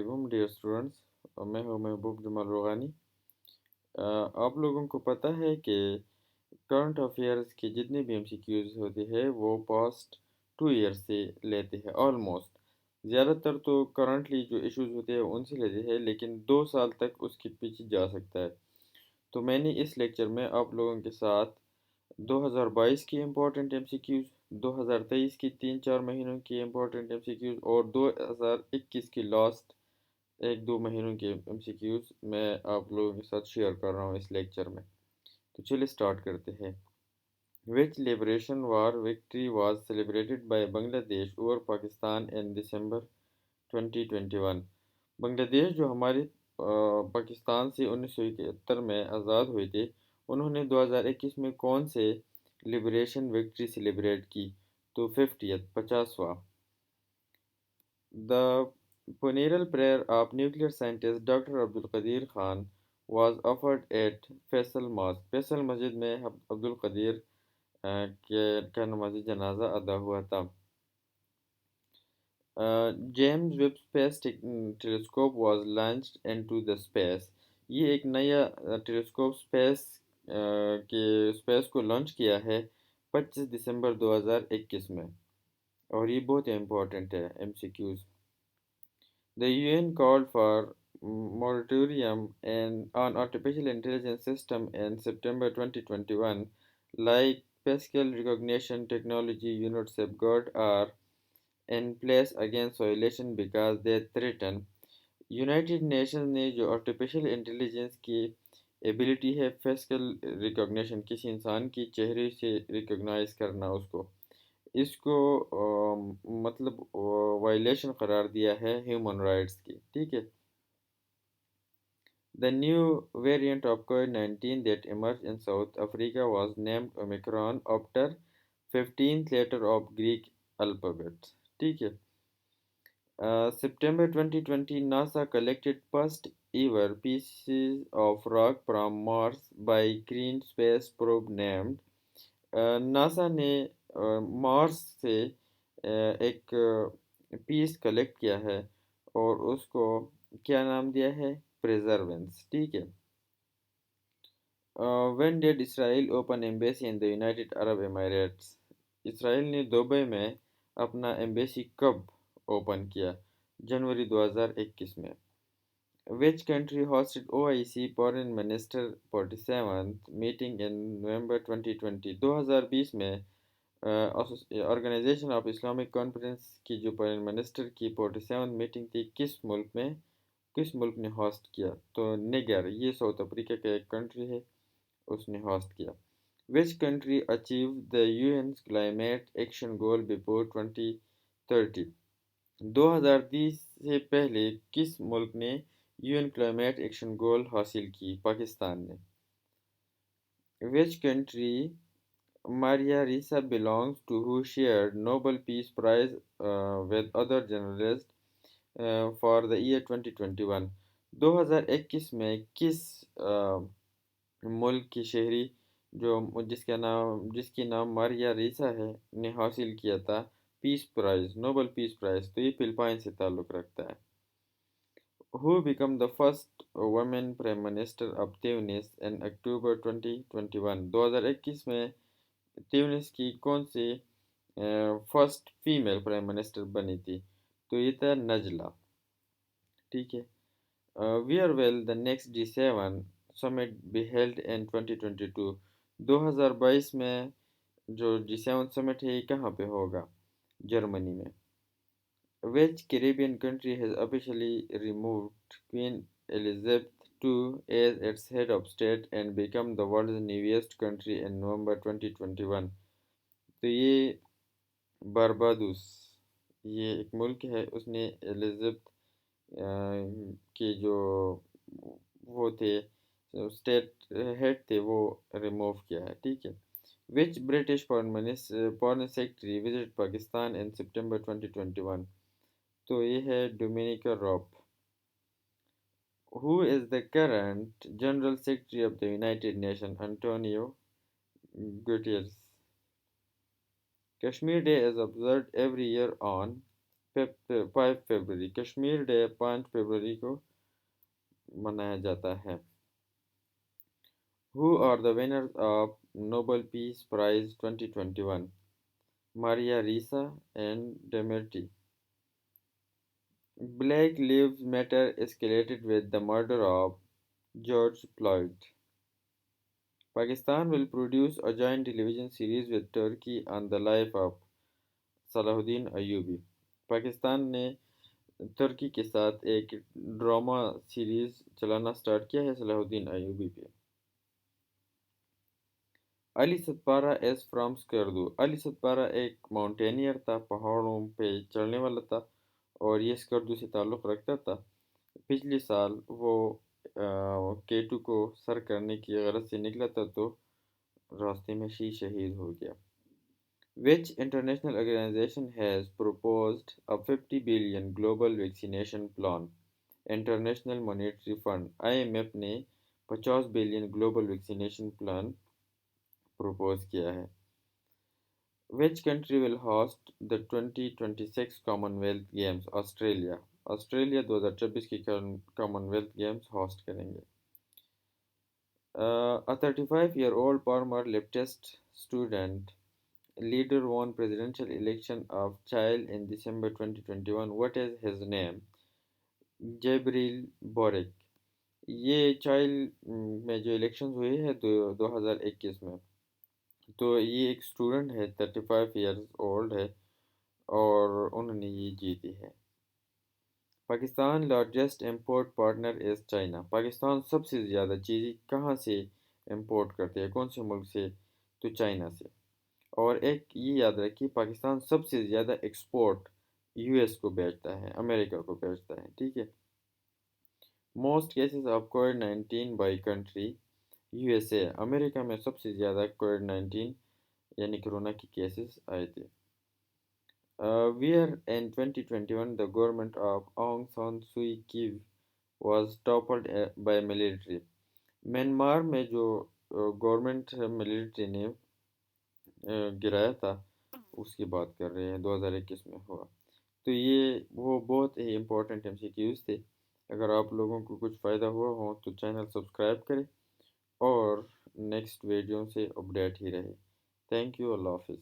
वालेकुम dear students. मैं हूं महबूब रोगानी। आप लोगों को पता है कि करंट अफेयर्स की जितनी भी एमसीक्यूज होती है वो पास्ट 2 ईयर से लेते हैं ऑलमोस्ट। ज़्यादातर तो करंटली जो इश्यूज होते हैं उनसे लेते हैं, लेकिन 2 साल तक उसके पीछे जा सकता है। तो मैंने इस लेक्चर में आप लोगों के साथ 2022 की इम्पोर्टेंट एमसीक्यूज, 2023 की 3-4 महीनों की इम्पोर्टेंट एमसीक्यूज और 2021 की लास्ट 1-2 महीनों के एमसीक्यूज मैं आप लोगों के साथ शेयर कर रहा हूँ इस लेक्चर में। तो चलिए स्टार्ट करते हैं। Which liberation war victory was celebrated by Bangladesh over Pakistan in December 2021। Bangladesh जो हमारे पाकिस्तान से 1971 में आज़ाद हुए थे, उन्होंने 2021 में कौन से लिबरेशन विक्ट्री सेलिब्रेट की? तो 50वां। The funeral prayer of nuclear scientist Dr. Abdul Qadir Khan was offered at Faisal mosque. Faisal Masjid में अब्दुल कदीर का नमाज जनाजा अदा हुआ था। James Webb space telescope was launched into the space. ये एक नया टेलीस्कोप स्पेस को लॉन्च किया है 25 दिसंबर 2021 में, और ये बहुत इम्पोर्टेंट है MCQs. The UN called for moratorium on artificial intelligence system in September 2021. Like facial recognition technology unit safeguard are in place against violation because they threaten. United nation ने जो आर्टिफिशियल इंटेलिजेंस की ability है facial recognition, किसी इंसान की चेहरे से recognise करना, इसको मतलब वायलेशन करार दिया है ह्यूमन राइट्स की। ठीक है। The new variant of COVID-19 that emerged in South Africa was named Omicron after 15th letter of Greek alphabet। ठीक है। September 2020, NASA collected first ever pieces of rock from Mars by green space probe named। NASA ने Mars से एक piece collect किया है और उसको क्या नाम दिया है? प्रेजर्वेंस। ठीक है। When did Israel open embassy in the United Arab Emirates. Israel ने दुबई में अपना एम्बेसी कब ओपन किया? जनवरी 2021 में। Which country hosted OIC Foreign Minister 47th meeting in November 2020? 2020 में ऑर्गेनाइजेशन ऑफ इस्लामिक कॉन्फ्रेंस की जो फॉरेन मिनिस्टर की 47th मीटिंग थी, किस मुल्क ने होस्ट किया? तो निगर, ये साउथ अफ्रीका का एक कंट्री है, उसने होस्ट किया। Which country achieve the UN climate action goal before 2030? 2030 से पहले किस मुल्क ने यूएन क्लाइमेट एक्शन गोल हासिल की? पाकिस्तान ने। Which country Maria Ressa belongs to, who shared Nobel Peace Prize with other journalists for the year 2021? 2021 में किस मुल्क की शहरी जो जिसकी नाम मारिया रीसा है ने हासिल किया था peace prize, Nobel peace prize? तो ये फिलिपाइन से ताल्लुक़ रखता है। Who became the first women prime minister of Tunis in October 2021? 2021 में ट्यूनिस की कौन सी फर्स्ट फीमेल प्राइम मिनिस्टर बनी थी? तो ये था नजला। ठीक है। Where will the next G7 summit be held in 2022? 2022 में जो G7 समिट है ये कहाँ पे होगा? जर्मनी में। Which Caribbean country has officially removed Queen Elizabeth II as its head of state and become the world's newest country in November 2021? तो ये बारबाडोस, ये एक मुल्क है, उसने एलिज़ाबेथ के जो वो थे स्टेट हेड थे वो रिमूव किया है। ठीक है। Which British foreign secretary visit Pakistan in September 2021? तो ये है Dominica Raab. Who is the current general secretary of the United Nation? Antonio Guterres. Kashmir Day is observed every year on 5 February. Kashmir Day 5 फरवरी को मनाया जाता है। Who are the winners of Nobel Peace Prize 2021? Maria Ressa and Demirti. Black Lives Matter escalated with the murder of George Floyd. Pakistan will produce a joint television series with Turkey on the life of Salahuddin Ayyubi. Pakistan ने तुर्की के साथ एक drama series चलाना start किया है सलाहुद्दीन अयूबी पे। Ali Sadpara is from Skardu. अली सतपारा एक माउंटेनियर था, पहाड़ों पे चढ़ने वाला था और ये स्कर्दू से ताल्लुक़ रखता था। पिछले साल वो केटू को सर करने की गरज से निकला था तो रास्ते में ही शहीद हो गया। Which international organization has proposed a 50 billion global vaccination plan? International Monetary Fund IMF ने 50 billion global vaccination plan propose किया है। Which country will host the 2026 Commonwealth Games? Australia. Australia 2026 की कॉमनवेल्थ गेम्स होस्ट करेंगे। A 35-year-old former leftist student leader won presidential election of Chile in December 2021. What is his name? Jibreel boric. ये child में जो elections हुए हैं 2021 में, तो ये एक स्टूडेंट है, 35 ईयर्स ओल्ड है और उन्होंने ये जीती है। Pakistan largest import partner is China. Pakistan सबसे ज़्यादा चीज़ें कहाँ से इंपोर्ट करते हैं, कौन से मुल्क से? तो चाइना से। और एक ये याद रखिए, पाकिस्तान सबसे ज़्यादा एक्सपोर्ट यूएस को बेचता है, अमेरिका को बेचता है, ठीक है। Most cases of covid by country USA. America में सबसे ज़्यादा कोविड-19 यानी कोरोना की केसेस आए थे। Where in 2021 the government of Aung San Suu Kyi was toppled by military. Myanmar में जो गवर्नमेंट मिलिट्री ने गिराया था उसकी बात कर रहे हैं, 2021 में हुआ। तो ये वो बहुत ही इम्पोर्टेंट एमसीक्यूज़ थे। अगर आप लोगों को कुछ फ़ायदा हुआ हो तो चैनल सब्सक्राइब करें और नेक्स्ट वीडियो से अपडेट ही रहे। थैंक यू, अल्लाह हाफिज़।